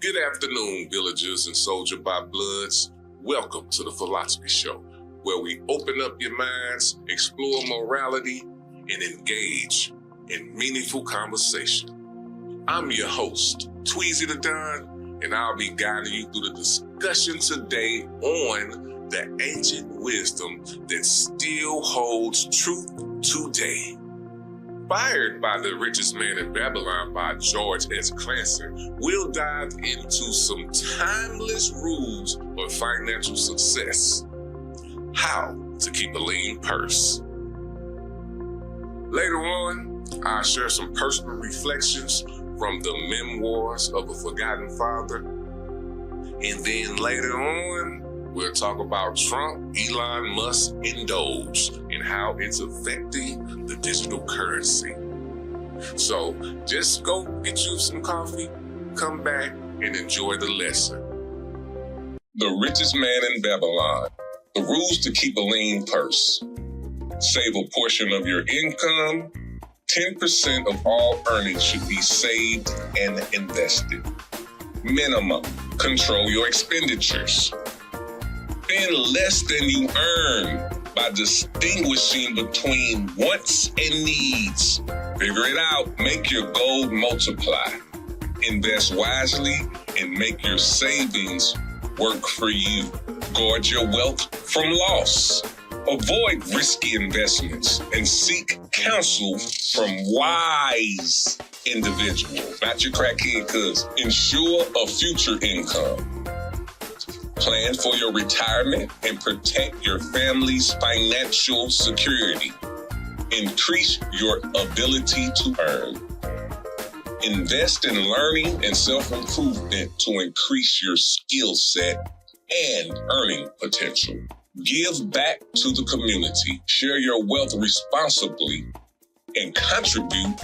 Good afternoon, villagers and soldier by bloods. Welcome to the Philosophy Show, where we open up your minds, explore morality, and engage in meaningful conversation. I'm your host, Tweezy the Don, and I'll be guiding you through the discussion today on the ancient wisdom that still holds truth today. Inspired by The Richest Man in Babylon by George S. Clason, we'll dive into some timeless rules for financial success. How to keep a lean purse. Later on, I'll share some personal reflections from the Memoirs of a Forgotten Father. And then later on, we'll talk about Trump, Elon Musk, and DOGE and how it's affecting the digital currency. So just go get you some coffee, come back, and enjoy the lesson. The Richest Man in Babylon. The rules to keep a lean purse. Save a portion of your income. 10% of all earnings should be saved and invested. Minimum. Control your expenditures. Spend less than you earn by distinguishing between wants and needs. Figure it out. Make your goal multiply. Invest wisely and make your savings work for you. Guard your wealth from loss. Avoid risky investments and seek counsel from wise individuals, not your crackhead cousins. Ensure a future income. Plan for your retirement and protect your family's financial security. Increase your ability to earn. Invest in learning and self-improvement to increase your skill set and earning potential. Give back to the community. Share your wealth responsibly and contribute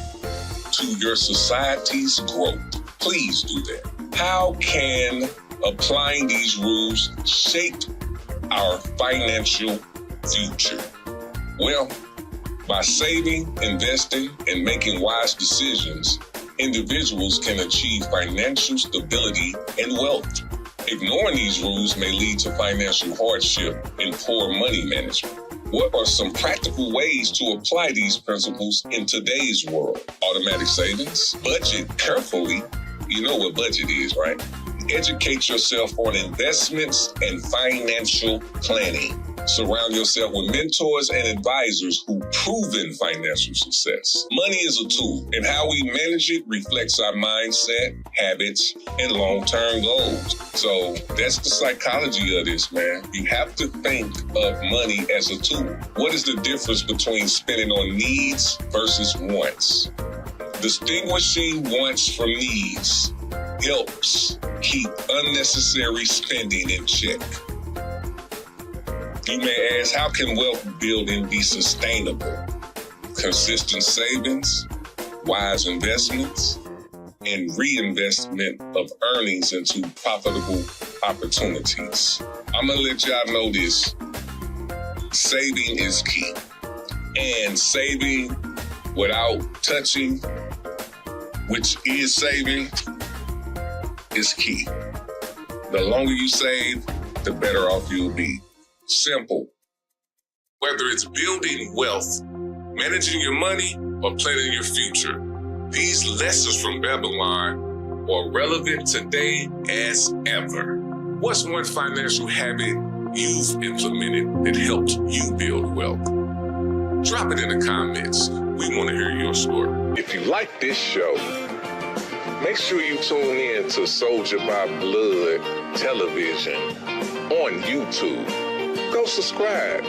to your society's growth. Please do that. How can applying these rules shape our financial future? Well, by saving, investing, and making wise decisions, individuals can achieve financial stability and wealth. Ignoring these rules may lead to financial hardship and poor money management. What are some practical ways to apply these principles in today's world? Automatic savings, budget carefully. You know what budget is, right? Educate yourself on investments and financial planning. Surround yourself with mentors and advisors who proven financial success. Money is a tool, and how we manage it reflects our mindset, habits, and long-term goals. So that's the psychology of this, man. You have to think of money as a tool. What is the difference between spending on needs versus wants? Distinguishing wants from needs helps keep unnecessary spending in check. You may ask, how can wealth building be sustainable? Consistent savings, wise investments, and reinvestment of earnings into profitable opportunities. I'm gonna let y'all know this. Saving is key. And saving without touching, which is saving, is key. The longer you save, the better off you'll be. Simple. Whether it's building wealth, managing your money, or planning your future, these lessons from Babylon are relevant today as ever. What's one financial habit you've implemented that helped you build wealth? Drop it in the comments. We want to hear your story. If you like this show, make sure you tune in to Soldier by Blood television on YouTube. Go subscribe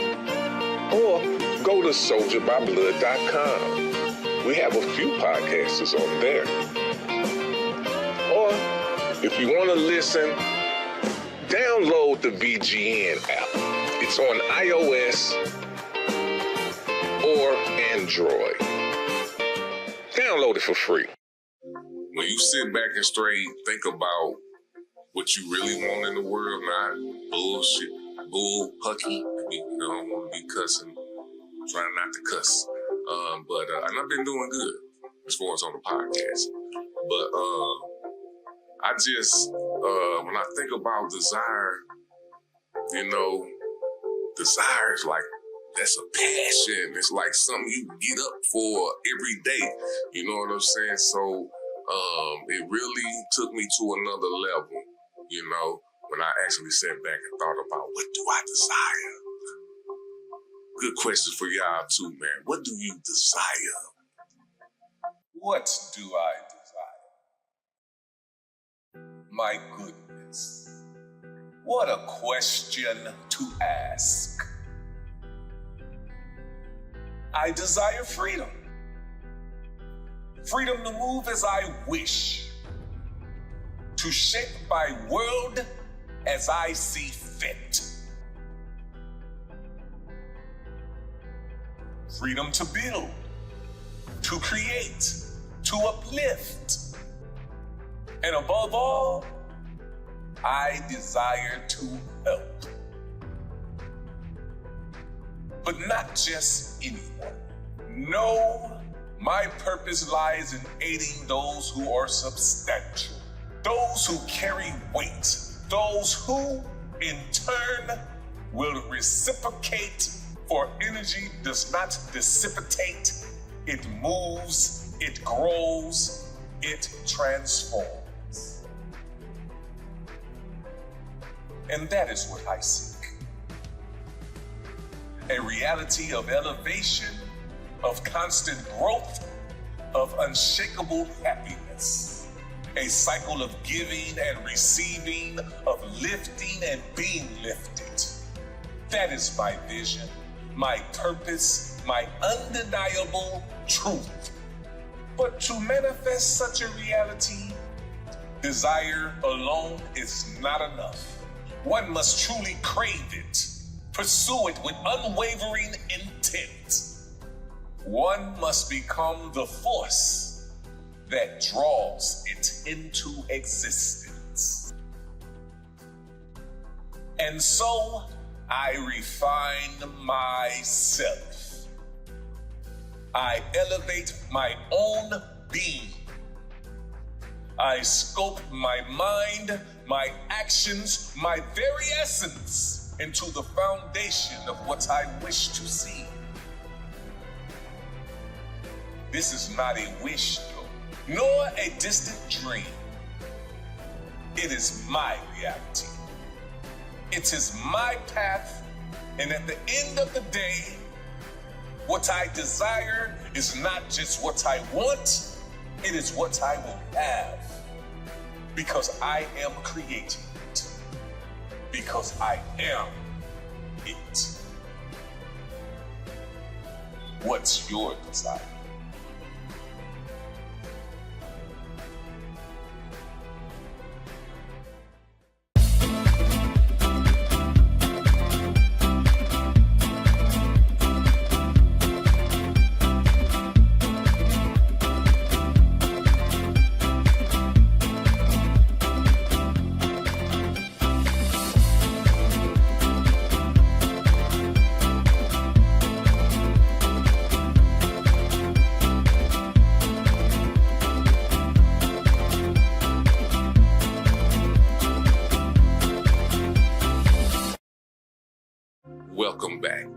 or go to soldierbyblood.com. We have a few podcasters on there. Or if you want to listen, download the VGN app. It's on iOS or Android. Download it for free. When you sit back and straight think about what you really want in the world, not bullshit, bull pucky. I don't want to be cussing, trying not to cuss. And I've been doing good as far as on the podcast. But I just when I think about desire, desire is like, that's a passion. It's like something you get up for every day. You know what I'm saying? So it really took me to another level, when I actually sat back and thought about, what do I desire? Good question for y'all too, man. What do you desire? What do I desire? My goodness. What a question to ask. I desire freedom. Freedom to move as I wish. To shape my world as I see fit. Freedom to build, to create, to uplift. And above all, I desire to help. But not just anyone. No, my purpose lies in aiding those who are substantial, those who carry weight, those who, in turn, will reciprocate, for energy does not dissipate, it moves, it grows, it transforms. And that is what I seek. A reality of elevation, of constant growth, of unshakable happiness. A cycle of giving and receiving, of lifting and being lifted. That is my vision, my purpose, my undeniable truth. But to manifest such a reality, desire alone is not enough. One must truly crave it, pursue it with unwavering intent. One must become the force that draws it into existence. And so I refine myself. I elevate my own being. I scope my mind, my actions, my very essence into the foundation of what I wish to see. This is not a wish, though, nor a distant dream. It is my reality. It is my path, and at the end of the day, what I desire is not just what I want, it is what I will have. Because I am creating it. Because I am it. What's your desire?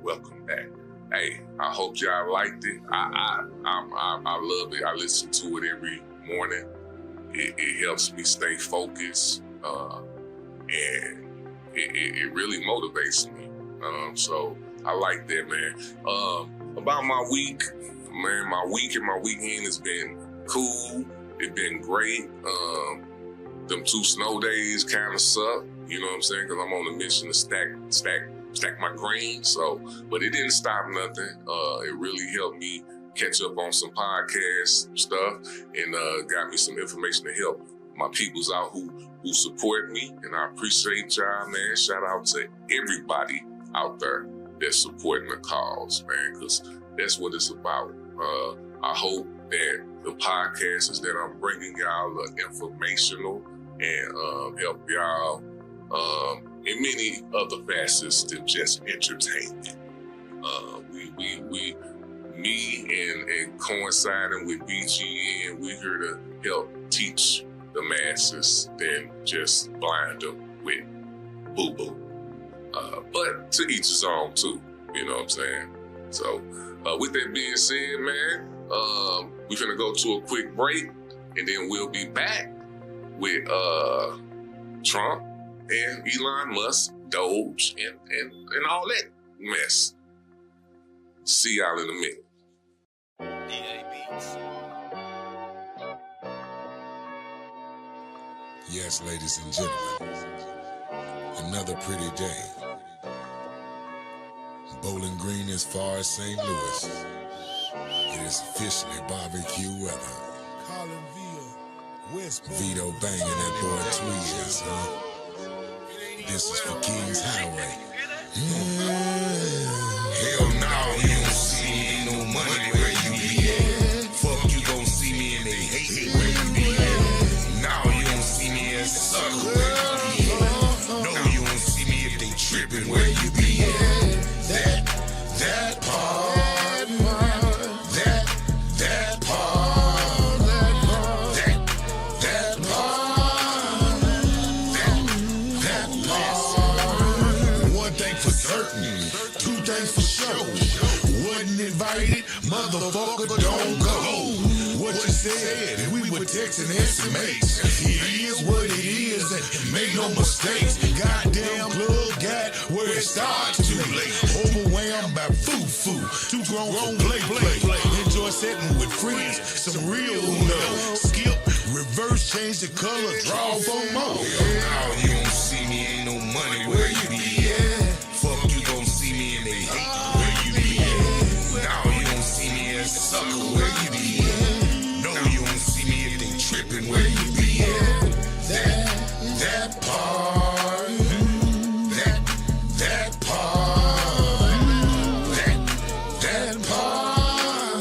Welcome back. Hey, I hope y'all liked it. I love it. I listen to it every morning. It helps me stay focused, and it really motivates me. So I like that, man. About my week, man, my week and my weekend has been cool. It's been great. Them 2 snow days kind of suck, you know what I'm saying? Because I'm on a mission to stack my greens. So, but it didn't stop nothing. It really helped me catch up on some podcast stuff and got me some information to help my peoples out who support me. And I appreciate y'all, man. Shout out to everybody out there that's supporting the cause, man, because that's what it's about. I hope that the podcasts that I'm bringing y'all are informational and help y'all in many other facets than just entertainment. Me and coinciding with BGN, we're here to help teach the masses than just blind them with boo-boo. But to each his own too, you know what I'm saying? So with that being said, man, we're gonna go to a quick break and then we'll be back with Trump and Elon Musk, DOGE, and all that mess. See y'all in a minute. Yes, ladies and gentlemen, another pretty day. Bowling Green as far as St. Louis. It is officially barbecue weather. Vito banging that boy Tweez, huh? This is for Kings Highway. Hell no, you don't see me, ain't no money where you be at. Fuck, you gon' see me and they hate where you be at. Now you don't see me as a sucker where you be at. No, you don't see me if they trippin' where you be at. That part. Invited, motherfucker, don't go. What you said, and we were texting estimates. It is what it is, and make no mistakes. Goddamn club got where it starts too late. Overwhelmed by foo-foo, too grown play. Enjoy setting with friends, some real love. Skip, reverse, change the color, draw for more. Now you don't see me, ain't no money where you be at. Fuck, you gon' see me and they hate where you be at. Now you don't see me as a sucker where you be at. No, you don't see me if they trippin' where you be at. That part. That part. That part.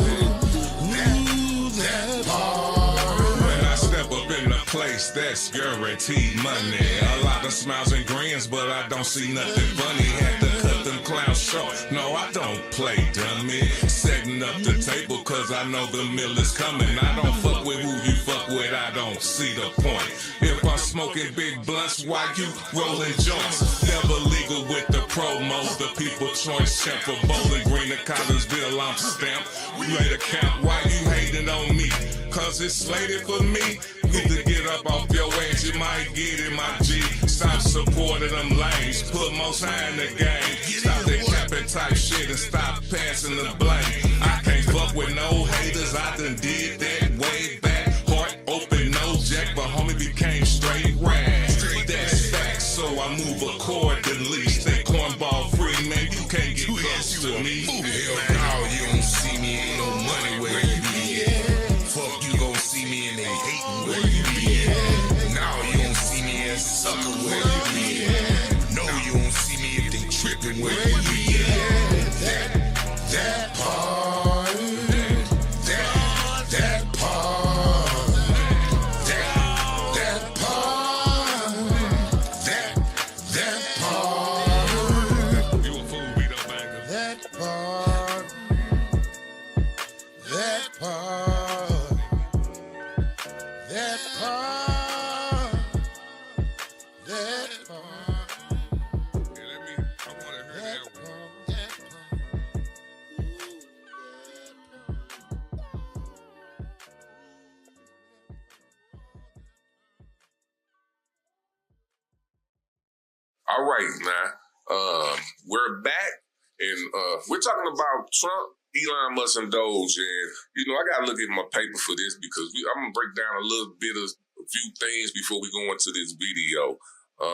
That part. When I step up in the place, that's guaranteed money. A lot of smiles and grins, but I don't see nothing funny. Had to cut them clowns short. No, I don't play dummy. Setting up the table cause I know the meal is coming. I don't fuck with who you fuck with, I don't see the point. If I'm smoking big blunts, why you rolling joints? Never legal with the promos, the people choice champ for Bowling Green and Collinsville, I'm stamped. We made a count, why you hating on me? Cause it's slated for me. Either get up off your ass, you might get in my G. Stop supporting them lanes, put most high in the game. Stop that capping type shit and stop passing the blame. I can't fuck with no haters, I done did that way back. Heart open, no jack, but homie became straight rag. That's facts, so I move accordingly. Stay cornball free, man, you can't get close to me. Hell no, you don't see me, ain't no money where you be at. Fuck, you gon' see me and they hatin' where you be at. Now you don't see me as a sucker where you be at. No, you don't see me if they trippin' where you be at. That part. That part. That part. That part. You a fool, Vito Banger. That part. That part. That part. That part. I wanna hear that one. All right, now, we're back, and we're talking about Trump, Elon Musk, and DOGE, and, you know, I got to look at my paper for this because I'm going to break down a little bit of a few things before we go into this video,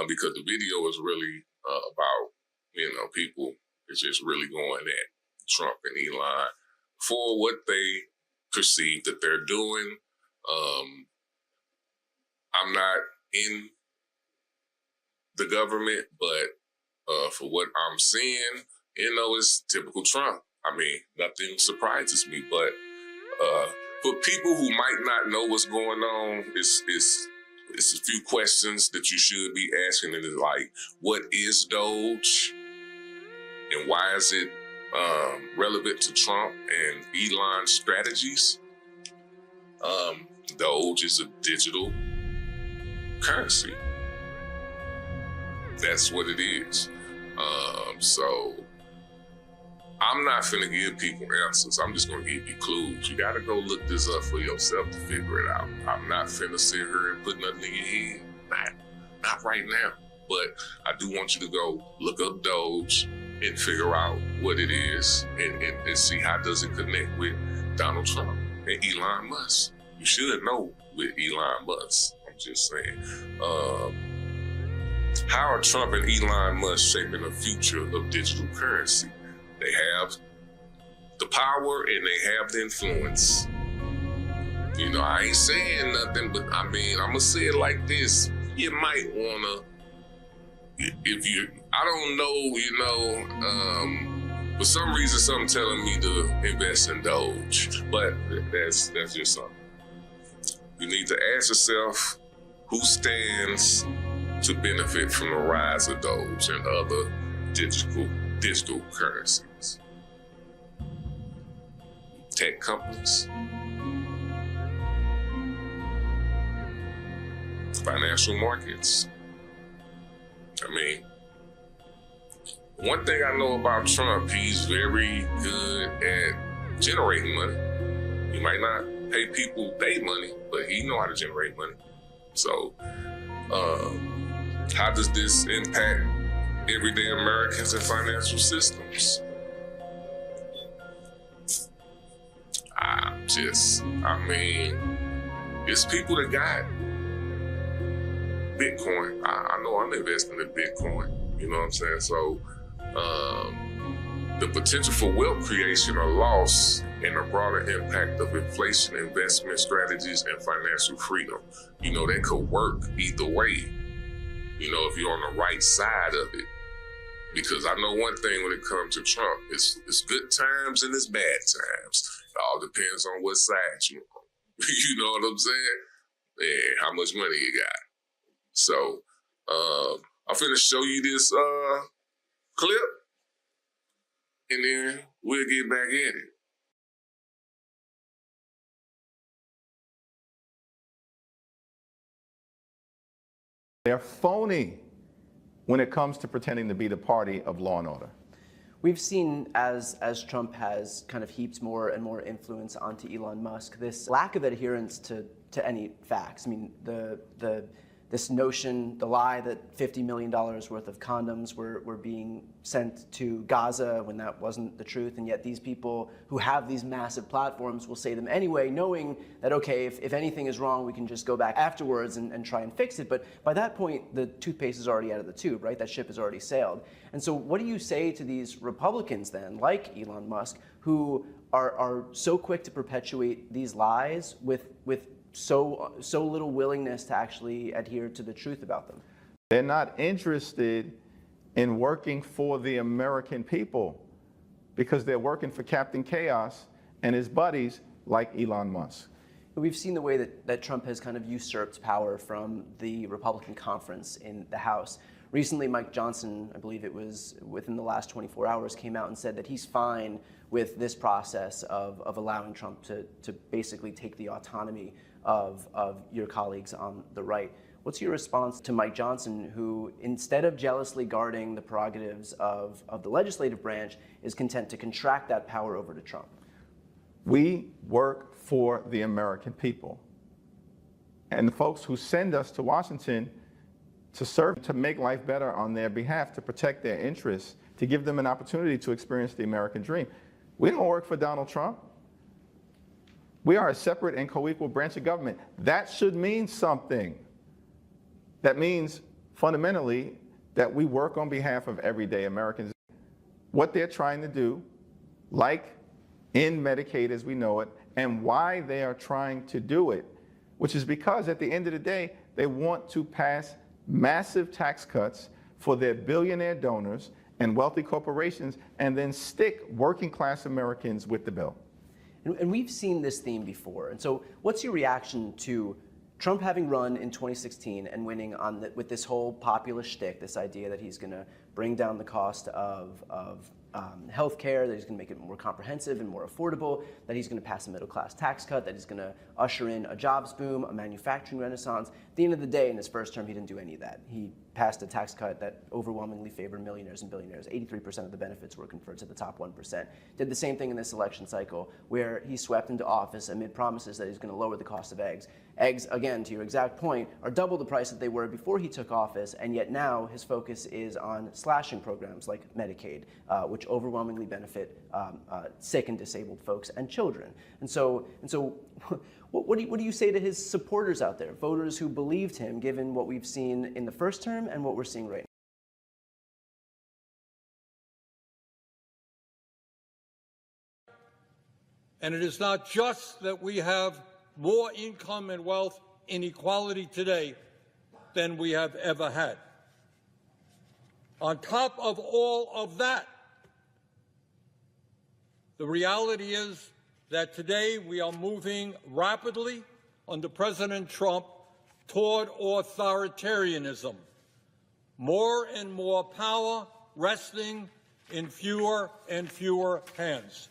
because the video is really about, you know, people is just really going at Trump and Elon for what they perceive that they're doing. I'm not in the government, but for what I'm seeing, you know, it's typical Trump. I mean, nothing surprises me, but for people who might not know what's going on, it's a few questions that you should be asking. And it's like, what is DOGE? And why is it relevant to Trump and Elon's strategies? DOGE is a digital currency. That's what it is. So I'm not finna give people answers. I'm just gonna give you clues. You gotta go look this up for yourself to figure it out. I'm not finna sit here and put nothing in your head. Not right now. But I do want you to go look up DOGE and figure out what it is and see how does it connect with Donald Trump and Elon Musk. You should know with Elon Musk. I'm just saying. How are Trump and Elon Musk shaping the future of digital currency? They have the power and they have the influence. You know, I ain't saying nothing, but I mean, I'm gonna say it like this. You might wanna, I don't know, for some reason, something telling me to invest in DOGE, but that's just something. You need to ask yourself who stands to benefit from the rise of DOGE and other digital currencies. Tech companies, financial markets. I mean, one thing I know about Trump, he's very good at generating money. He might not pay people their money, but he know how to generate money. So, how does this impact everyday Americans and financial systems? It's people that got Bitcoin. I know I'm investing in Bitcoin. You know what I'm saying? So the potential for wealth creation or loss and the broader impact of inflation, investment strategies, and financial freedom. You know, that could work either way. You know, if you're on the right side of it. Because I know one thing when it comes to Trump, it's good times and it's bad times. It all depends on what side you're on. You know what I'm saying? And how much money you got. So, I'm finna show you this clip, and then we'll get back at it. They're phony when it comes to pretending to be the party of law and order. We've seen as Trump has kind of heaped more and more influence onto Elon Musk, this lack of adherence to any facts. I mean, this notion, the lie that $50 million worth of condoms were being sent to Gaza when that wasn't the truth, and yet these people who have these massive platforms will say them anyway, knowing that, okay, if anything is wrong, we can just go back afterwards and try and fix it. But by that point, the toothpaste is already out of the tube, right? That ship has already sailed. And so what do you say to these Republicans then, like Elon Musk, who are so quick to perpetuate these lies with so little willingness to actually adhere to the truth about them? They're not interested in working for the American people because they're working for Captain Chaos and his buddies like Elon Musk. We've seen the way that Trump has kind of usurped power from the Republican conference in the House. Recently, Mike Johnson, I believe it was within the last 24 hours, came out and said that he's fine with this process of allowing Trump to basically take the autonomy of your colleagues on the right. What's your response to Mike Johnson, who, instead of jealously guarding the prerogatives of the legislative branch, is content to contract that power over to Trump? We work for the American people. And the folks who send us to Washington to serve, to make life better on their behalf, to protect their interests, to give them an opportunity to experience the American dream. We don't work for Donald Trump. We are a separate and co-equal branch of government. That should mean something. That means, fundamentally, that we work on behalf of everyday Americans. What they're trying to do, like in Medicaid as we know it, and why they are trying to do it, which is because at the end of the day, they want to pass massive tax cuts for their billionaire donors and wealthy corporations, and then stick working class Americans with the bill. And we've seen this theme before. And so what's your reaction to Trump having run in 2016 and winning with this whole populist shtick, this idea that he's going to bring down the cost of healthcare, that he's going to make it more comprehensive and more affordable, that he's going to pass a middle-class tax cut, that he's going to usher in a jobs boom, a manufacturing renaissance. the end of the day, in his first term, he didn't do any of that. He passed a tax cut that overwhelmingly favored millionaires and billionaires. 83% of the benefits were conferred to the top 1%. Did the same thing in this election cycle, where he swept into office amid promises that he's going to lower the cost of eggs. Eggs, again, to your exact point, are double the price that they were before he took office, and yet now his focus is on slashing programs like Medicaid, which overwhelmingly benefit sick and disabled folks and children. And so what do you say to his supporters out there, voters who believed him, given what we've seen in the first term and what we're seeing right now? And it is not just that we have more income and wealth inequality today than we have ever had. On top of all of that, the reality is that today we are moving rapidly under President Trump toward authoritarianism. More and more power resting in fewer and fewer hands.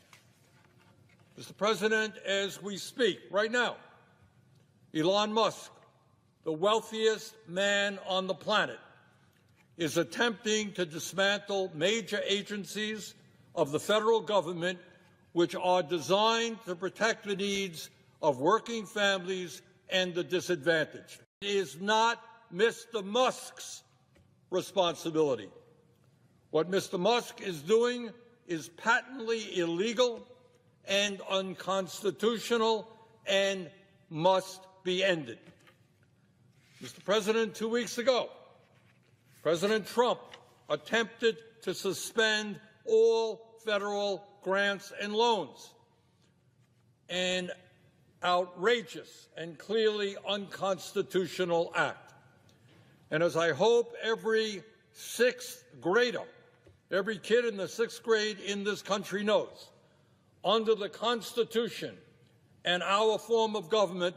Mr. President, as we speak right now, Elon Musk, the wealthiest man on the planet, is attempting to dismantle major agencies of the federal government which are designed to protect the needs of working families and the disadvantaged. It is not Mr. Musk's responsibility. What Mr. Musk is doing is patently illegal and unconstitutional and must be ended. Mr. President, 2 weeks ago, President Trump attempted to suspend all federal grants and loans, an outrageous and clearly unconstitutional act. And as I hope every sixth grader, every kid in the sixth grade in this country knows, under the Constitution and our form of government,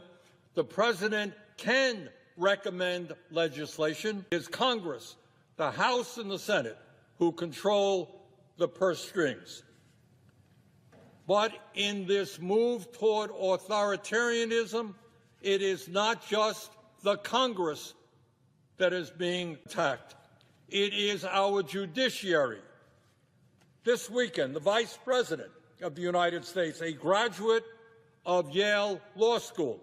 the President can recommend legislation. It is Congress, the House and the Senate, who control the purse strings. But in this move toward authoritarianism, it is not just the Congress that is being attacked. It is our judiciary. This weekend, the Vice President of the United States, a graduate of Yale Law School,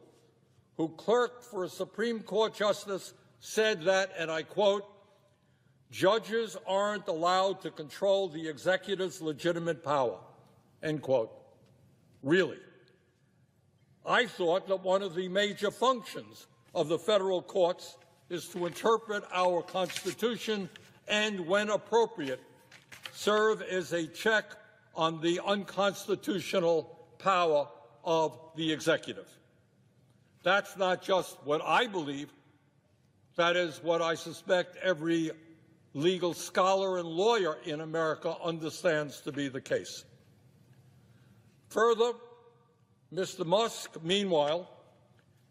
who clerked for a Supreme Court justice, said that, and I quote, "Judges aren't allowed to control the executive's legitimate power," end quote. Really? I thought that one of the major functions of the federal courts is to interpret our Constitution and, when appropriate, serve as a check on the unconstitutional power of the executive. That's not just what I believe. That is what I suspect every legal scholar and lawyer in America understands to be the case. Further, Mr. Musk, meanwhile,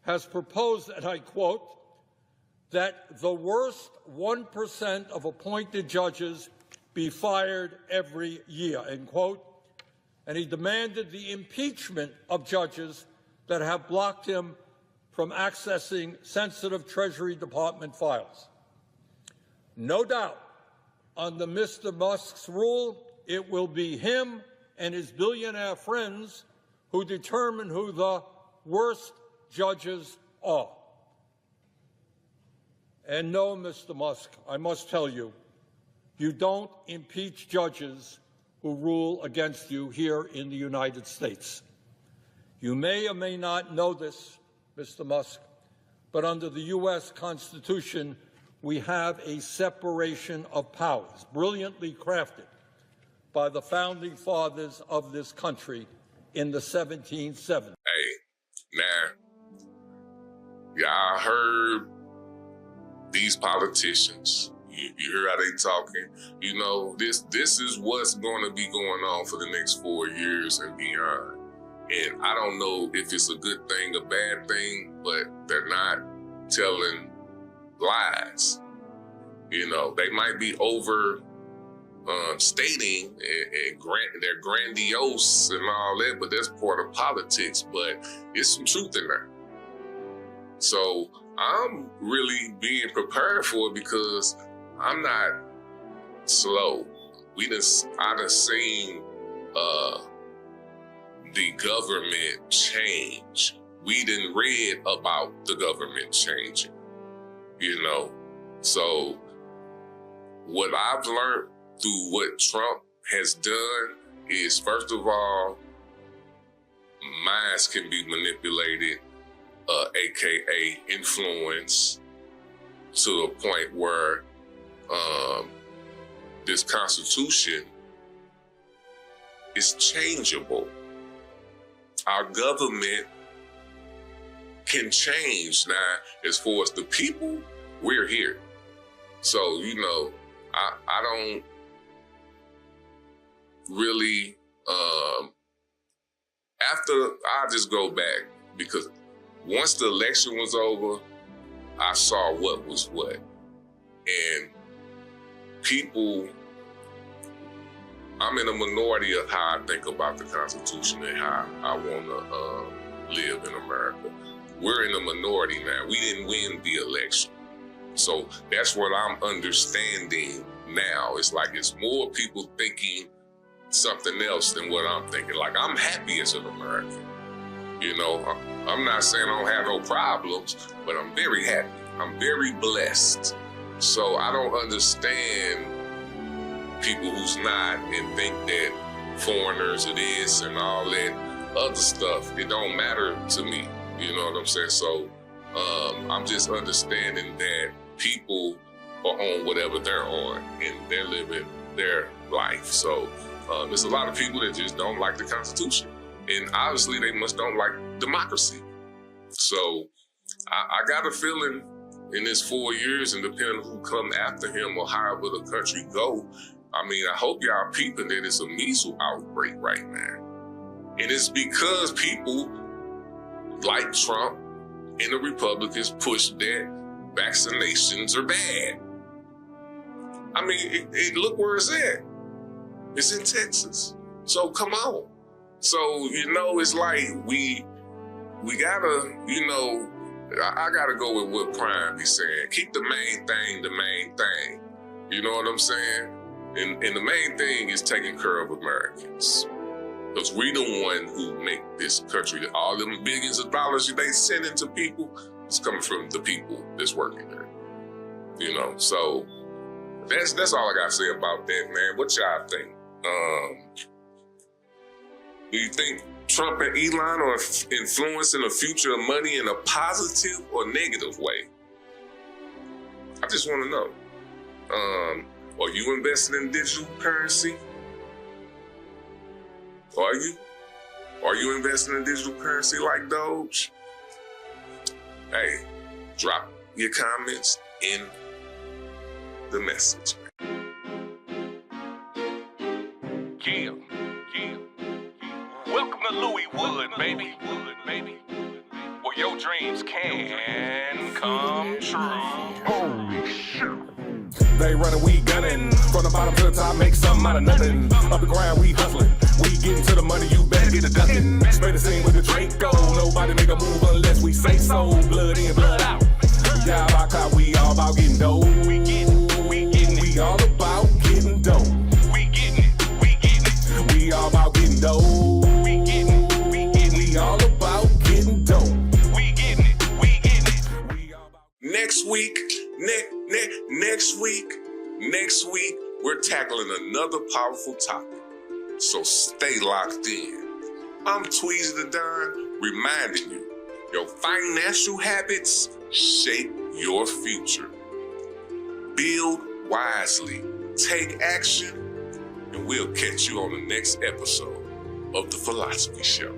has proposed, and I quote, that the worst 1% of appointed judges be fired every year, end quote, and he demanded the impeachment of judges that have blocked him from accessing sensitive Treasury Department files. No doubt, under Mr. Musk's rule, it will be him and his billionaire friends who determine who the worst judges are. And no, Mr. Musk, I must tell you, you don't impeach judges who rule against you here in the United States. You may or may not know this, Mr. Musk, but under the U.S. Constitution, we have a separation of powers, brilliantly crafted by the founding fathers of this country in the 1770s. Hey, now, y'all heard these politicians. You hear how they talking. You know, this is what's going to be going on for the next 4 years and beyond. And I don't know if it's a good thing or bad thing, but they're not telling lies. You know, they might be over stating and they're grandiose and all that, but that's part of politics. But it's some truth in there. So I'm really being prepared for it because I'm not slow. I done seen the government change. We done read about the government changing, you know? So what I've learned through what Trump has done is, first of all, minds can be manipulated, AKA influence, to a point where this Constitution is changeable. Our government can change. Now, as far as the people, we're here. So, you know, I don't really, I'll just go back, because once the election was over, I saw what was what. And people, I'm in a minority of how I think about the Constitution and how I want to live in America. We're in a minority now. We didn't win the election. So that's what I'm understanding now. It's like it's more people thinking something else than what I'm thinking. Like, I'm happy as an American. You know, I'm not saying I don't have no problems, but I'm very happy. I'm very blessed. So I don't understand people who's not and think that foreigners are this and all that other stuff. It don't matter to me. You know what I'm saying? So I'm just understanding that people are on whatever they're on and they're living their life. So there's a lot of people that just don't like the Constitution. And obviously they don't like democracy. So I got a feeling in this 4 years, and depending on who come after him or however the country go, I mean, I hope y'all peeping that it's a measles outbreak right now. And it's because people like Trump and the Republicans push that vaccinations are bad. I mean, look where it's at. It's in Texas. So come on. So, you know, it's like we gotta, you know, I gotta go with what Prime be saying. Keep the main thing the main thing. You know what I'm saying? And the main thing is taking care of Americans. Because we the one who make this country. All them billions of dollars they send into people, it's coming from the people that's working there. You know, so that's all I gotta say about that, man. What y'all think? Do you think Trump and Elon are influencing the future of money in a positive or negative way? I just want to know. Are you investing in digital currency? Are you? Are you investing in digital currency like DOGE? Hey, drop your comments in the message. Yeah. Welcome to Louis Wood, baby. Where your dreams can come true. Holy shit. They running, we gunning. From the bottom to the top, make something out of nothing. Up the ground, we hustling. We getting to the money, you better get a ducking. Spray the scene with the Draco. Nobody make a move unless we say so. Blood in, blood out. Yeah, about clout, we all about getting dough. We all about getting dough. We all about getting dough. We all about getting dough. Next week, we're tackling another powerful topic. So stay locked in. I'm Tweezy the Don, reminding you, your financial habits shape your future. Build wisely, take action, and we'll catch you on the next episode of the Philosophy Show.